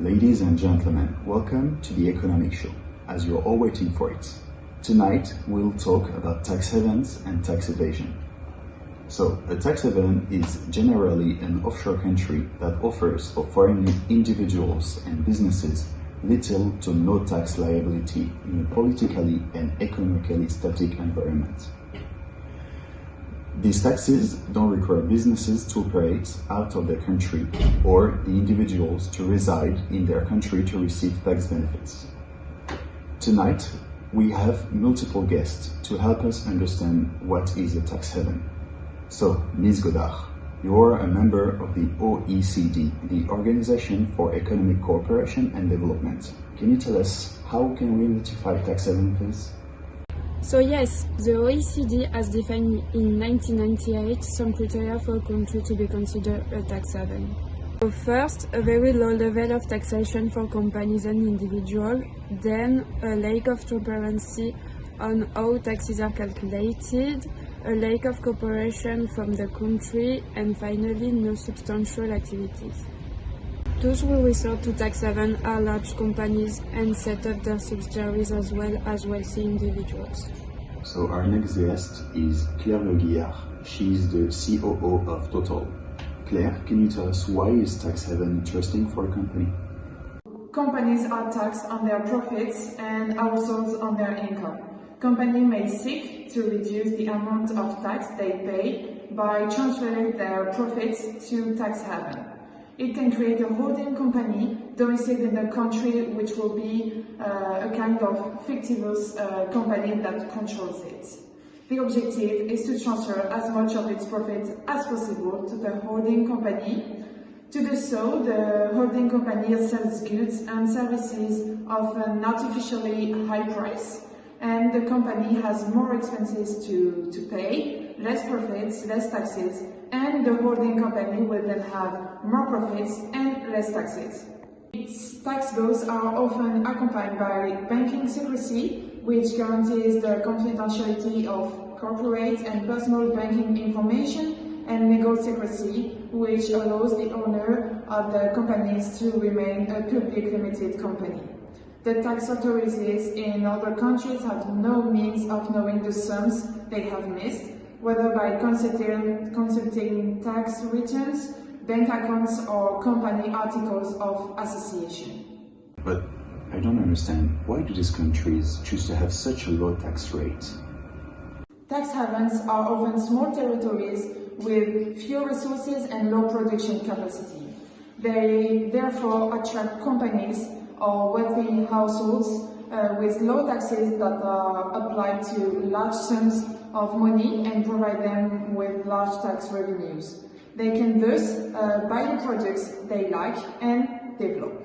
Ladies and gentlemen, welcome to the Economic Show, as you're all waiting for it. Tonight, we'll talk about tax havens and tax evasion. So, a tax haven is generally an offshore country that offers for foreign individuals and businesses little to no tax liability in a politically and economically static environment. These taxes don't require businesses to operate out of their country or the individuals to reside in their country to receive tax benefits. Tonight, we have multiple guests to help us understand what is a tax haven. So, Ms. Godard, you are a member of the OECD, the Organization for Economic Cooperation and Development. Can you tell us how can we identify tax haven, please? So yes, the OECD has defined in 1998 some criteria for a country to be considered a tax haven. So first, a very low level of taxation for companies and individuals, then a lack of transparency on how taxes are calculated, a lack of cooperation from the country, and finally no substantial activities. Those who resort to tax haven are large companies and set up their subsidiaries as well as wealthy individuals. So our next guest is Claire Leguillard. She is the COO of Total. Claire, can you tell us why is tax haven interesting for a company? Companies are taxed on their profits and households on their income. Companies may seek to reduce the amount of tax they pay by transferring their profits to tax haven. It can create a holding company domiciled in the country, which will be a kind of fictitious company that controls it. The objective is to transfer as much of its profit as possible to the holding company. To do so, the holding company sells goods and services of an artificially high price, and the company has more expenses to pay, less profits, less taxes, and the holding company will then have more profits and less taxes. Its tax laws are often accompanied by banking secrecy, which guarantees the confidentiality of corporate and personal banking information, and legal secrecy, which allows the owner of the companies to remain a public limited company. The tax authorities in other countries have no means of knowing the sums they have missed, whether by consulting tax returns, bank accounts, or company articles of association. But I don't understand, why do these countries choose to have such a low tax rate? Tax havens are often small territories with few resources and low production capacity. They therefore attract companies or wealthy households with low taxes that are applied to large sums of money and provide them with large tax revenues. They can thus buy the products they like and develop.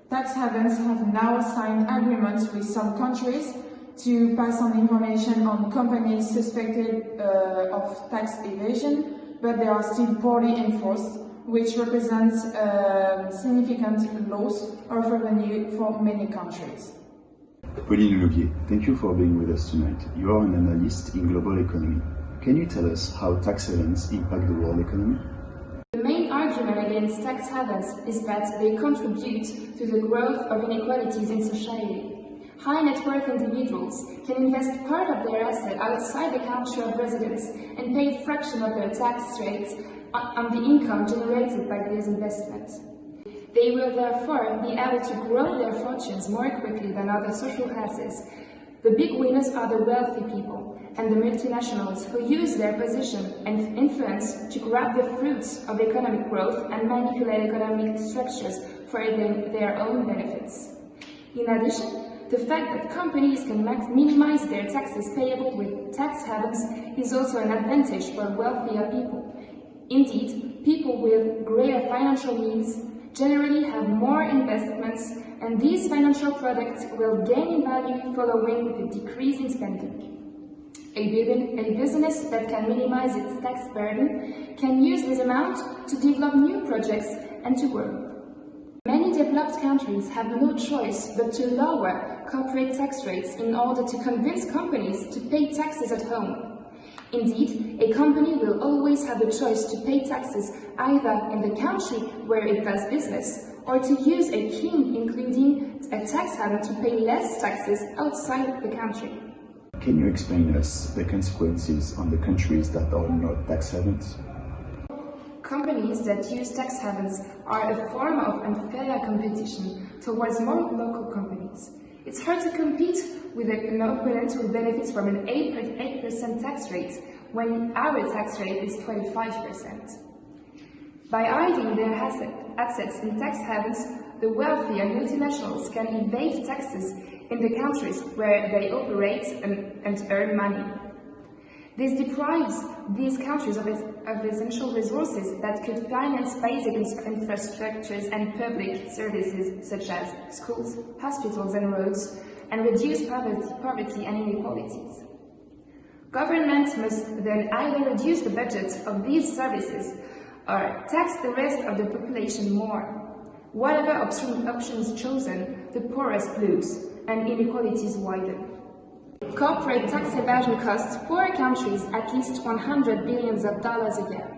Tax havens have now signed agreements with some countries to pass on information on companies suspected of tax evasion, but they are still poorly enforced, which represents significant loss of revenue for many countries. Pauline Louvier, thank you for being with us tonight. You are an analyst in global economy. Can you tell us how tax havens impact the world economy? The main argument against tax havens is that they contribute to the growth of inequalities in society. High net worth individuals can invest part of their asset outside the country of residence and pay a fraction of their tax rates on the income generated by these investments. They will therefore be able to grow their fortunes more quickly than other social classes. The big winners are the wealthy people and the multinationals who use their position and influence to grab the fruits of economic growth and manipulate economic structures for their own benefits. In addition, the fact that companies can minimize their taxes payable with tax havens is also an advantage for wealthier people. Indeed, people with greater financial means generally have more investments, and these financial products will gain in value following the decrease in spending. A business that can minimize its tax burden can use this amount to develop new projects and to grow. Many developed countries have no choice but to lower corporate tax rates in order to convince companies to pay taxes at home. Indeed, a company will always have a choice to pay taxes either in the country where it does business or to use a king, including a tax haven, to pay less taxes outside the country. Can you explain us the consequences on the countries that are not tax havens? Companies that use tax havens are a form of unfair competition towards more local companies. It's hard to compete with an opponent who benefits from an 8% tax rate when our tax rate is 25%. By hiding their assets in tax havens, the wealthy and multinationals can evade taxes in the countries where they operate and earn money. This deprives these countries of essential resources that could finance basic infrastructures and public services such as schools, hospitals and roads, and reduce poverty and inequalities. Governments must then either reduce the budget of these services or tax the rest of the population more. Whatever option is chosen, the poorest lose and inequalities widen. Corporate tax evasion costs poor countries at least $100 billion a year.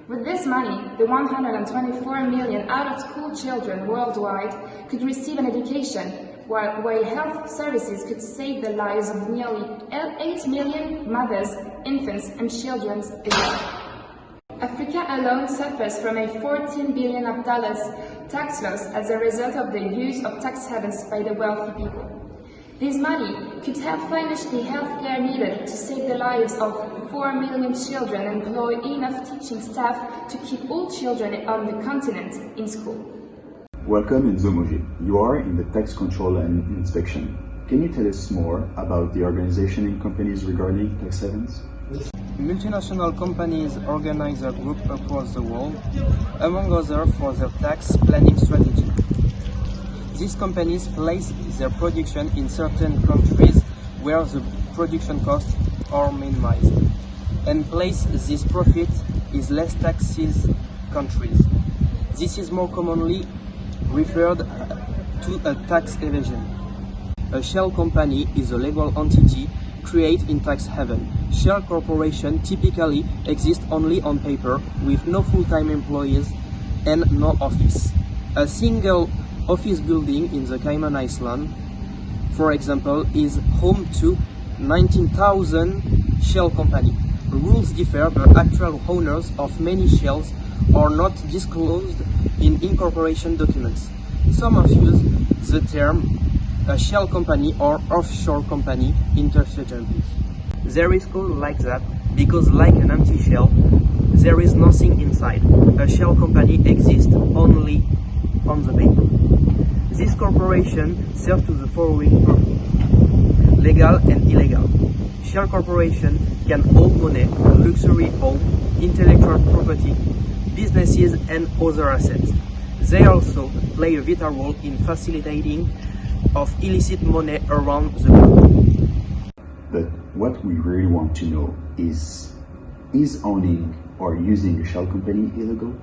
With this money, the 124 million out-of-school children worldwide could receive an education, while health services could save the lives of nearly 8 million mothers, infants and children a year. Africa alone suffers from a $14 billion tax loss as a result of the use of tax havens by the wealthy people. This money could help furnish the healthcare needed to save the lives of 4 million children and employ enough teaching staff to keep all children on the continent in school. Welcome in Zomoje. You are in the tax control and inspection. Can you tell us more about the organization in companies regarding tax havens? Multinational companies organize a group across the world, among others for their tax planning strategy. These companies place their production in certain countries where the production costs are minimized, and place this profit in less taxes countries. This is more commonly referred to a tax evasion. A shell company is a legal entity created in tax haven. Shell corporation typically exist only on paper with no full-time employees and no office. A single office building in the Cayman Islands, for example, is home to 19,000 shell companies. Rules differ, but actual owners of many shells are not disclosed in incorporation documents. Some use the term a shell company or offshore company interchangeably. There is called like that because, like an empty shell, there is nothing inside. A shell company exists only on the paper. This corporation serves to the following purposes: legal and illegal. Shell corporation can hold money, luxury home, intellectual property, businesses and other assets. They also play a vital role in facilitating of illicit money around the globe. But what we really want to know is owning or using a shell company illegal?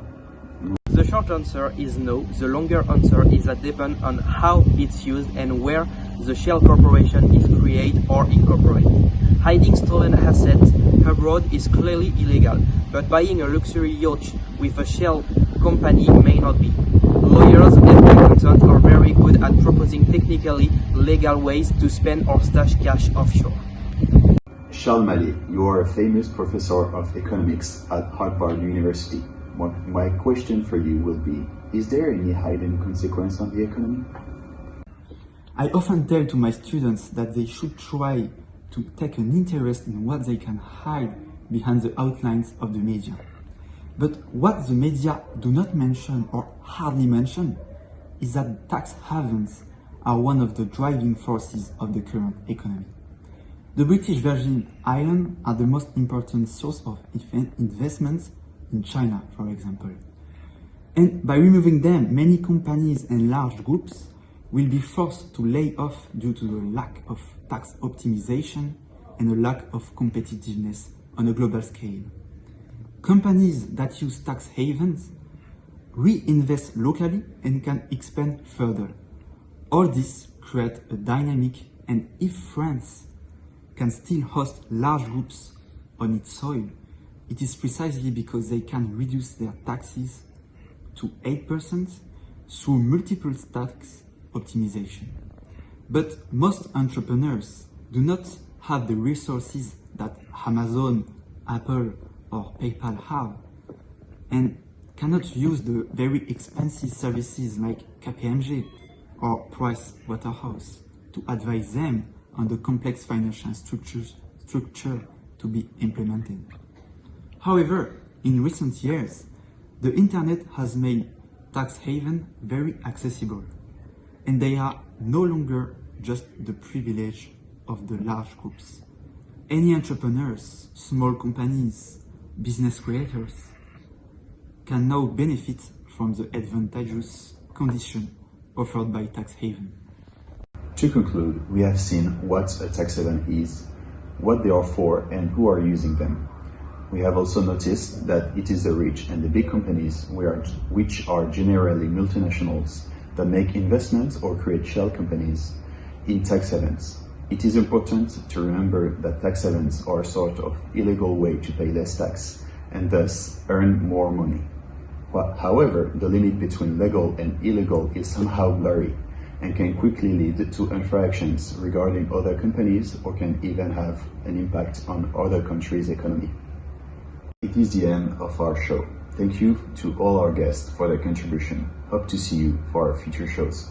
The short answer is no. The longer answer is that depends on how it's used and where the shell corporation is created or incorporated. Hiding stolen assets abroad is clearly illegal, but buying a luxury yacht with a shell company may not be. Lawyers and accountants are very good at proposing technically legal ways to spend or stash cash offshore. Charles Mallet, you are a famous professor of economics at Harvard University. My question for you will be, is there any hidden consequence on the economy? I often tell to my students that they should try to take an interest in what they can hide behind the outlines of the media. But what the media do not mention or hardly mention is that tax havens are one of the driving forces of the current economy. The British Virgin Islands are the most important source of investments in China, for example. And by removing them, many companies and large groups will be forced to lay off due to the lack of tax optimization and a lack of competitiveness on a global scale. Companies that use tax havens reinvest locally and can expand further. All this creates a dynamic, and if France can still host large groups on its soil, it is precisely because they can reduce their taxes to 8%, through multiple tax optimization. But most entrepreneurs do not have the resources that Amazon, Apple, or PayPal have, and cannot use the very expensive services like KPMG or Price Waterhouse to advise them on the complex financial structure to be implemented. However, in recent years, the internet has made tax havens very accessible, and they are no longer just the privilege of the large groups. Any entrepreneurs, small companies, business creators can now benefit from the advantageous conditions offered by tax haven. To conclude, we have seen what a tax haven is, what they are for, and who are using them. We have also noticed that it is the rich and the big companies which are generally multinationals that make investments or create shell companies in tax havens. It is important to remember that tax havens are a sort of illegal way to pay less tax and thus earn more money. However, the limit between legal and illegal is somehow blurry and can quickly lead to infractions regarding other companies or can even have an impact on other countries' economy. It is the end of our show. Thank you to all our guests for their contribution. Hope to see you for our future shows.